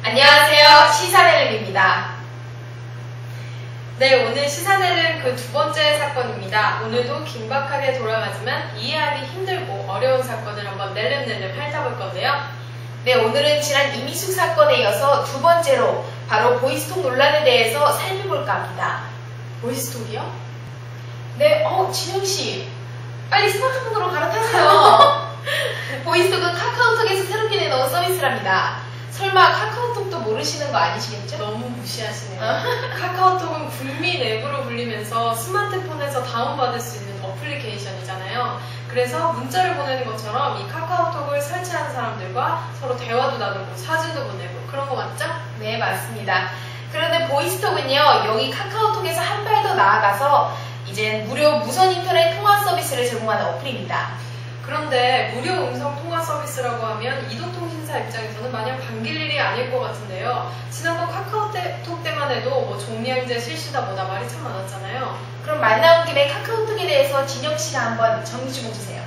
안녕하세요. 시사넬름입니다. 네, 오늘 시사넬름 그 두 번째 사건입니다. 오늘도 긴박하게 돌아가지만 이해하기 힘들고 어려운 사건을 한번 낼름낼름 핥아볼 건데요. 네, 오늘은 지난 이미숙 사건에 이어서 두 번째로 바로 보이스톡 논란에 대해서 살펴볼까 합니다. 보이스톡이요? 네, 진영씨. 빨리 스마트폰으로 갈아타세요. 보이스톡은 카카오톡에서 새롭게 내놓은 서비스랍니다. 설마 카카오톡도 모르시는 거 아니시겠죠? 너무 무시하시네요. 카카오톡은 북미 앱으로 불리면서 스마트폰에서 다운받을 수 있는 어플리케이션이잖아요. 그래서 문자를 보내는 것처럼 이 카카오톡을 설치한 사람들과 서로 대화도 나누고 사진도 보내고 그런 거 맞죠? 네, 맞습니다. 그런데 보이스톡은요, 여기 카카오톡에서 한 발 더 나아가서 이제 무료 무선 인터넷 통화 서비스를 제공하는 어플입니다. 그런데 무료 음성 통화 서비스라고 하면 이동통신사 입장에서는 마냥 반길 일이 아닐 것 같은데요. 지난번 카카오톡 때만 해도 뭐 종량제 실시다 뭐다 말이 참 많았잖아요. 그럼 말 나온 김에 카카오톡에 대해서 진영씨가 한번 정리 좀 해주세요.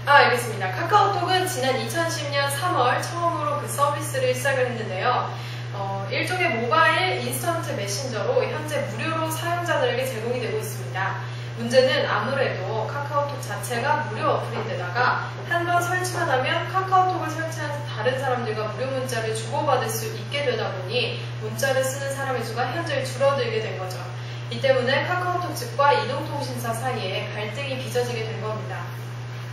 알겠습니다. 카카오톡은 지난 2010년 3월 처음으로 그 서비스를 시작을 했는데요. 일종의 모바일 인스턴트 메신저로 현재 무료로 사용자들에게 제공이 되고 있습니다. 문제는 아무래도 카카오톡 자체가 무료 어플인데다가 한번 설치만 하면 카카오톡을 설치한 다른 사람들과 무료 문자를 주고받을 수 있게 되다 보니 문자를 쓰는 사람의 수가 현저히 줄어들게 된 거죠. 이 때문에 카카오톡 측과 이동통신사 사이에 갈등이 빚어지게 된 겁니다.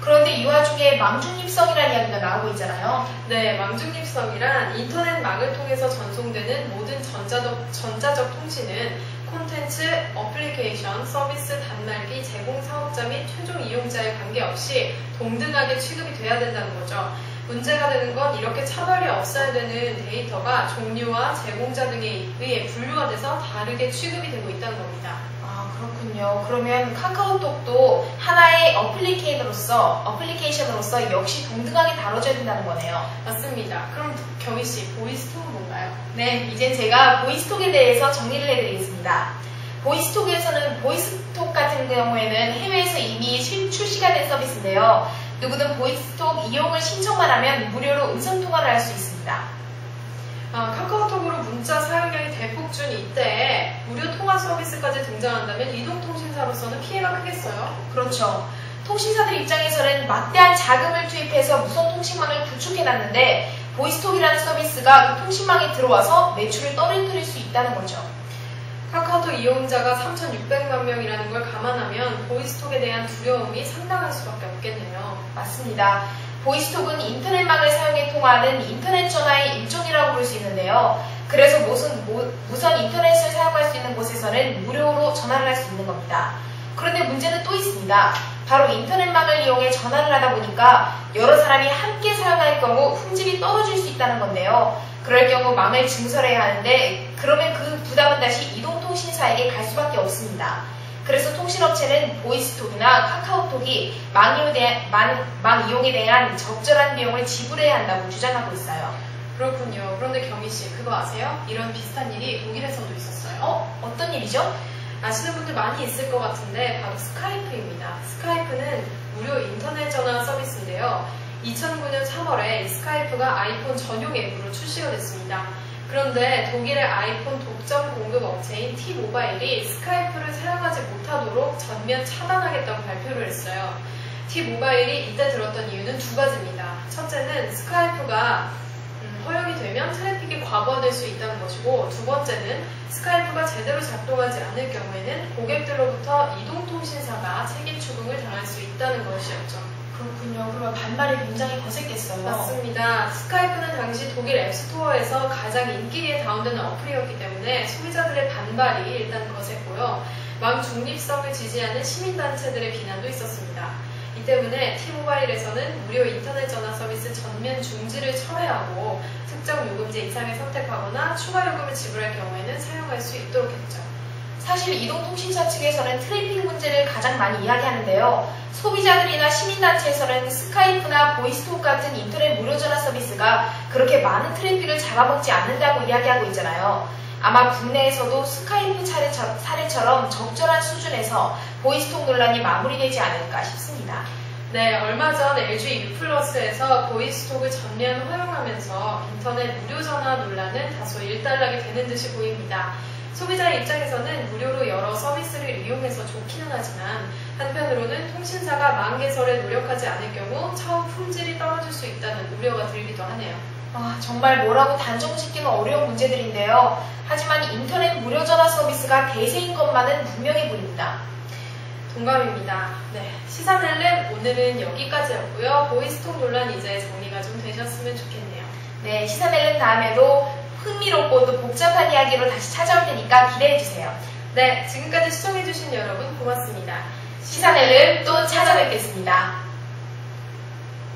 그런데 이 와중에 망중립성이라는 이야기가 나오고 있잖아요. 네, 망중립성이란 인터넷망을 통해서 전송되는 모든 전자적 통신은 콘텐츠, 어플리케이션, 서비스, 단말기, 제공 사업자 및 최종 이용자에 관계없이 동등하게 취급이 돼야 된다는 거죠. 문제가 되는 건 이렇게 차별이 없어야 되는 데이터가 종류와 제공자 등에 의해 분류가 돼서 다르게 취급이 되고 있다는 겁니다. 그렇군요. 그러면 카카오톡도 하나의 어플리케이션으로서 역시 동등하게 다뤄져야 된다는 거네요. 맞습니다. 그럼 경희씨, 보이스톡은 뭔가요? 네, 이제 제가 보이스톡에 대해서 정리를 해드리겠습니다. 보이스톡에서는 보이스톡 같은 경우에는 해외에서 이미 출시가 된 서비스인데요. 누구든 보이스톡 이용을 신청만 하면 무료로 음성통화를 할 수 있습니다. 카카오톡으로 문자 사용량이 대폭 준 이때에 무료 통화 서비스까지 등장한다면 이동통신사로서는 피해가 크겠어요? 그렇죠. 통신사들 입장에서는 막대한 자금을 투입해서 무선 통신망을 구축해놨는데 보이스톡이라는 서비스가 그 통신망에 들어와서 매출을 떨어뜨릴 수 있다는 거죠. 카카오톡 이용자가 3,600만 명이라는 걸 감안하면 보이스톡에 대한 두려움이 상당할 수밖에 없겠네요. 맞습니다. 보이스톡은 인터넷망을 사용해 통화하는 인터넷 전화의 일종이라고 볼 수 있는데요. 그래서 무선 인터넷을 사용할 수 있는 곳에서는 무료로 전화를 할 수 있는 겁니다. 그런데 문제는 또 있습니다. 바로 인터넷망을 이용해 전화를 하다 보니까 여러 사람이 함께 사용할 경우 품질이 떨어질 수 있다는 건데요. 그럴 경우 망을 증설해야 하는데 그러면 그 부담은 다시 이동통신사에게 갈 수밖에 없습니다. 그래서 통신업체는 보이스톡이나 카카오톡이 망 이용에 대한 적절한 비용을 지불해야 한다고 주장하고 있어요. 그렇군요. 그런데 경희씨, 그거 아세요? 이런 비슷한 일이 독일에서도 있었어요. 어떤 일이죠? 아시는 분들 많이 있을 것 같은데 바로 스카이프입니다. 스카이프는 무료 인터넷 전화 서비스인데요. 2009년 3월에 스카이프가 아이폰 전용 앱으로 출시가 됐습니다. 그런데 독일의 아이폰 독점 공급 업체인 T-모바일이 스카이프를 사용하지 못하도록 전면 차단하겠다고 발표를 했어요. T-모바일이 이때 들었던 이유는 두 가지입니다. 첫째는 스카이프가 허용이 되면 트래픽이 과부하될 수 있다는 것이고, 두 번째는 스카이프가 제대로 작동하지 않을 경우에는 고객들로부터 이동통신사가 책임 추궁을 당할 수 있다는 것이었죠. 그렇군요. 그러면 반발이 굉장히 거셌겠어요. 맞습니다. 스카이프는 당시 독일 앱스토어에서 가장 인기리에 다운되는 어플이었기 때문에 소비자들의 반발이 일단 거셌고요. 망 중립성을 지지하는 시민단체들의 비난도 있었습니다. 이 때문에 T-모바일에서는 무료 인터넷 전화 서비스 전면 중지를 철회하고 특정 요금제 이상을 선택하거나 추가 요금을 지불할 경우에는 사용할 수 있도록 했죠. 사실 이동통신사 측에서는 트래픽 문제를 가장 많이 이야기하는데요. 소비자들이나 시민단체에서는 스카이프나 보이스톡 같은 인터넷 무료 전화 서비스가 그렇게 많은 트래픽을 잡아먹지 않는다고 이야기하고 있잖아요. 아마 국내에서도 스카이프 사례처럼 적절한 수준에서 보이스톡 논란이 마무리되지 않을까 싶습니다. 네, 얼마 전 LG U+의 프랑스에서 보이스톡을 전면 허용하면서 인터넷 무료 전화 논란은 다소 일단락이 되는 듯이 보입니다. 소비자의 입장에서는 무료로 여러 서비스를 이용해서 좋기는 하지만 한편으로는 통신사가 망 개설에 노력하지 않을 경우 차후 품질이 떨어질 수 있다는 우려가 들기도 하네요. 정말 뭐라고 단정짓기는 어려운 문제들인데요. 하지만 인터넷 무료 전화 서비스가 대세인 것만은 분명해 보입니다. 동감입니다. 네, 시사멜렘 오늘은 여기까지였고요. 보이스톡 논란 이제 정리가 좀 되셨으면 좋겠네요. 네, 시사멜렘 다음에도 흥미롭고 또 복잡한 이야기로 다시 찾아올 테니까 기대해주세요. 네, 지금까지 시청해주신 여러분 고맙습니다. 시사멜렘 또 찾아뵙겠습니다.